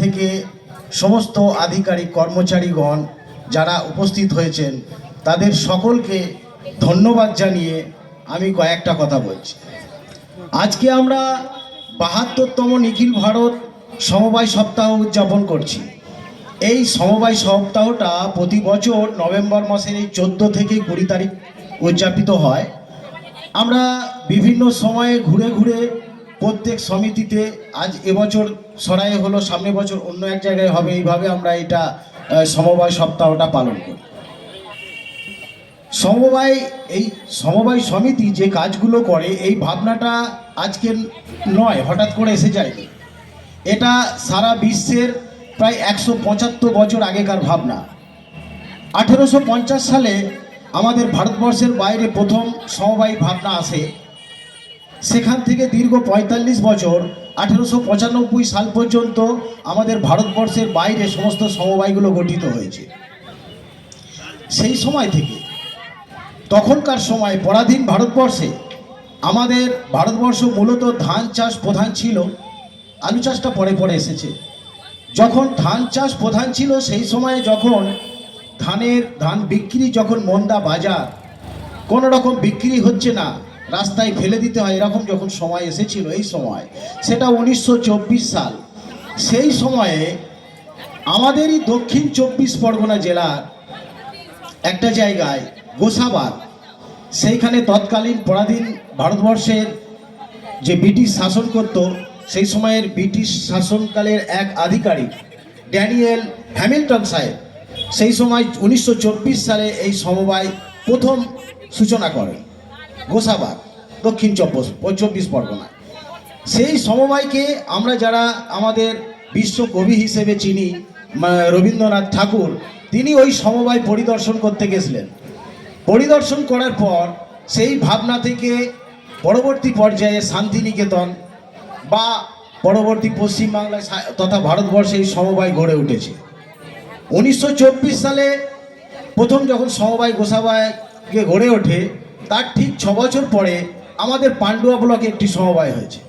থেকে সমস্ত আধিকারিক কর্মচারীগণ যারা উপস্থিত হয়েছেন তাদের সকলকে ধন্যবাদ জানিয়ে আমি কয়েকটা কথা বলছি। আজকে আমরা ৭২তম নিখিল ভারত সমবায় সপ্তাহ উদযাপন করছি। এই সমবায় সপ্তাহটা প্রতি বছর নভেম্বর মাসের এই 14 থেকে 20 তারিখ উদযাপিত হয়। আমরা বিভিন্ন সময়ে ঘুরে ঘুরে প্রত্যেক সমিতিতে, আজ এবছর সরাই হলো, সামনের বছর অন্য এক জায়গায় হবে, এইভাবে আমরা এটা সমবায় সপ্তাহটা পালন করি। এই সমবায় সমিতি যে কাজগুলো করে এই ভাবনাটা আজকে নয়, হঠাৎ করে এসে যায়নি। এটা সারা বিশ্বের প্রায় 175 বছর আগেকার ভাবনা। 1850 সালে আমাদের ভারতবর্ষের বাইরে প্রথম সমবায় ভাবনা আসে। সেখান থেকে দীর্ঘ 45 বছর 1895 সাল পর্যন্ত আমাদের ভারতবর্ষের বাইরে সমস্ত সমবায়গুলো গঠিত হয়েছে। সেই সময় থেকে তখনকার সময় পরাধীন ভারতবর্ষে আমাদের ভারতবর্ষ মূলত ধান চাষ প্রধান ছিল, আলু চাষটা পরে পরে এসেছে। যখন ধান চাষ প্রধান ছিল সেই সময়ে যখন ধান বিক্রি যখন মন্দা বাজার, কোনো রকম বিক্রি হচ্ছে না, রাস্তায় ফেলে দিতে হয়, এরকম যখন সময় এসেছিল, এই সময় সেটা 1924 সাল। সেই সময়ে আমাদেরই দক্ষিণ 24 পরগনা জেলার একটা জায়গায় গোসাবাদ, সেইখানে তৎকালীন পরাধীন ভারতবর্ষের যে ব্রিটিশ শাসন করত, সেই সময়ের ব্রিটিশ শাসনকালের এক আধিকারিক ড্যানিয়েল হ্যামিল্টন সাহেব সেই সময় 1924 সালে এই সমবায় প্রথম সূচনা করেন গোসাবাদ, দক্ষিণ 24 পরগনায়। সেই সমবায়কে আমরা যারা আমাদের বিশ্বকবি হিসেবে চিনি, রবীন্দ্রনাথ ঠাকুর, তিনি ওই সমবায় পরিদর্শন করতে গেছিলেন। পরিদর্শন করার পর সেই ভাবনা থেকে পরবর্তী পর্যায়ে শান্তিনিকেতন বা পরবর্তী পশ্চিমবাংলায় তথা ভারতবর্ষে এই সমবায় গড়ে উঠেছে। 1924 সালে প্রথম যখন সমবায় গোসাবায়কে গড়ে ওঠে, তার ঠিক 6 বছর পরে আমাদের পান্ডুয়া ব্লকে একটি সমবায় হয়েছে,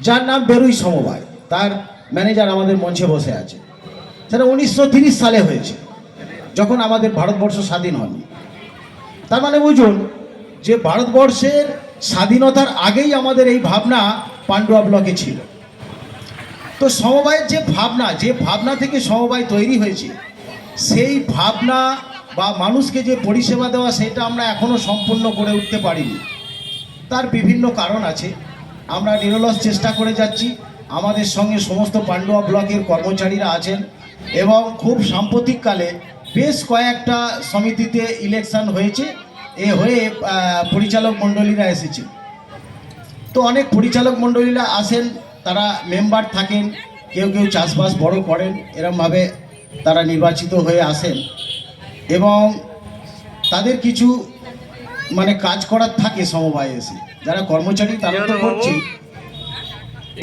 যার নাম বেরুই সমবায়। তার ম্যানেজার আমাদের মঞ্চে বসে আছে। সেটা 1930 সালে হয়েছে, যখন আমাদের ভারতবর্ষ স্বাধীন হয়নি। তার মানে বুঝুন যে ভারতবর্ষের স্বাধীনতার আগেই আমাদের এই ভাবনা পান্ডুয়া ব্লকে ছিল। তো সমবায়ের যে ভাবনা থেকে সমবায় তৈরি হয়েছে, সেই ভাবনা বা মানুষকে যে পরিষেবা দেওয়া, সেটা আমরা এখনও সম্পূর্ণ করে উঠতে পারিনি। তার বিভিন্ন কারণ আছে, আমরা নিরলস চেষ্টা করে যাচ্ছি। আমাদের সঙ্গে সমস্ত পান্ডুয়া ব্লকের কর্মচারীরা আছেন এবং খুব সাম্প্রতিককালে বেশ কয়েকটা সমিতিতে ইলেকশন হয়েছে, হয়ে পরিচালক মণ্ডলীরা এসেছে। তো অনেক পরিচালক মণ্ডলীরা আসেন, তারা মেম্বার থাকেন, কেউ কেউ চাষবাস বড় করেন, এরমভাবে তারা নির্বাচিত হয়ে আসেন এবং তাদের কিছু কাজ করার থাকে সমবায়ে এসে। যারা কর্মচারী তারা তো করছে,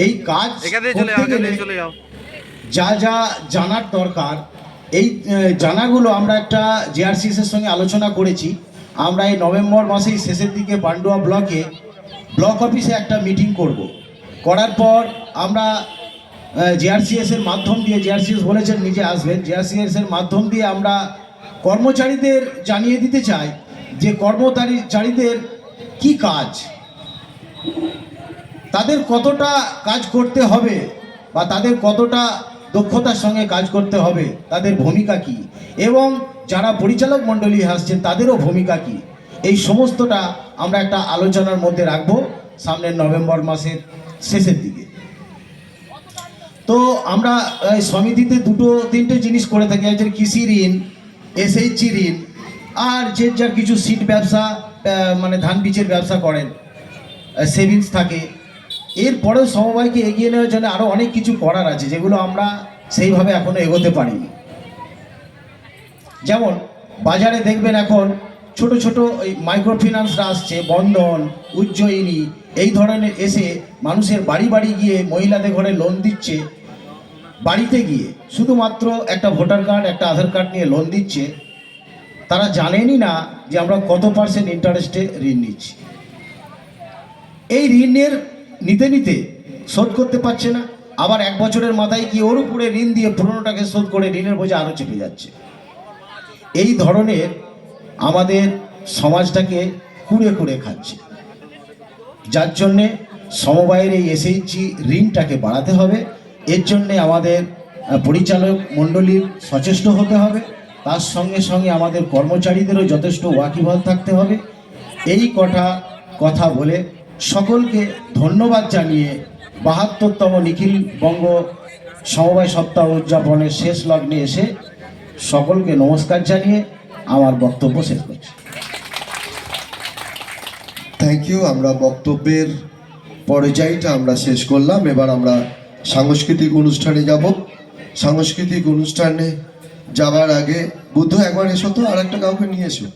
এই কাজ করতে গেলে যা যা জানার দরকার, এই জানাগুলো আমরা একটা জিআরসিএস এর সঙ্গে আলোচনা করেছি। আমরা এই নভেম্বর মাসের শেষের দিকে পান্ডুয়া ব্লক অফিসে একটা মিটিং করব। করার পর আমরা জিআরসিএস এর মাধ্যম দিয়ে, জিআরসিএস বলেছেন নিজে আসবেন, জিআরসিএস এর মাধ্যম দিয়ে আমরা কর্মচারীদের জানিয়ে দিতে চাই যে কর্মচারীদের কি কাজ, তাদের কতটা কাজ করতে হবে বা তাদের কতটা দক্ষতার সঙ্গে কাজ করতে হবে, তাদের ভূমিকা কি, এবং যারা পরিচালক মণ্ডলী আসছেন তাদেরও ভূমিকা কি, এই সমস্তটা আমরা একটা আলোচনার মধ্যে রাখবো সামনের নভেম্বর মাসের শেষের দিকে। তো আমরা সমিতিতে 2-3টে জিনিস করে থাকি, একজন কৃষি ঋণ, এসএইচজি ঋণ, আর যে যার কিছু সিড ব্যবসা, ধান বীজের ব্যবসা করেন, সেভিংস থাকে। এরপরেও সমবায়কে এগিয়ে নেওয়ার জন্য আরও অনেক কিছু করার আছে, যেগুলো আমরা সেইভাবে এখনও এগোতে পারিনি। যেমন বাজারে দেখবেন এখন ছোট ছোট ওই মাইক্রোফিন্যান্সরা আসছে, বন্ধন, উজ্জয়িনী, এই ধরনের এসে মানুষের বাড়ি বাড়ি গিয়ে মহিলাদের ঘরে লোন দিচ্ছে। বাড়িতে গিয়ে শুধুমাত্র একটা ভোটার কার্ড, একটা আধার কার্ড নিয়ে লোন দিচ্ছে। তারা জানেনই না যে আমরা কত % ইন্টারেস্টে ঋণ নিচ্ছি। এই ঋণের নিতে নিতে শোধ করতে পারছে না, আবার 1 বছরের মাথায় কি ওর উপরে ঋণ দিয়ে পুরোনোটাকে শোধ করে ঋণের বোঝা আরও চেপে যাচ্ছে। এই ধরনের আমাদের সমাজটাকে কুড়ে কুড়ে খাচ্ছে, যার জন্যে সমবায়ের এই এসএইচজি ঋণটাকে বাড়াতে হবে। এর জন্যে আমাদের পরিচালক মণ্ডলীর সচেষ্ট হতে হবে, তার সঙ্গে সঙ্গে আমাদের কর্মচারীদেরও যথেষ্ট ওয়াকিবহাল থাকতে হবে। এই কথা বলে সকলকে ধন্যবাদ জানিয়ে 72তম নিখিল বঙ্গ সমবায় সপ্তাহ উদযাপনের শেষ লগ্নে এসে সকলকে নমস্কার জানিয়ে আমার বক্তব্য শেষ করছি। Thank you. আমরা বক্তব্যের পর্যায়টা আমরা শেষ করলাম। এবার আমরা সাংস্কৃতিক অনুষ্ঠানে যাব। সাংস্কৃতিক অনুষ্ঠানে যাবার আগে বুদ্ধ একবার এসো তো, আর একটা কাউকে নিয়ে এসো।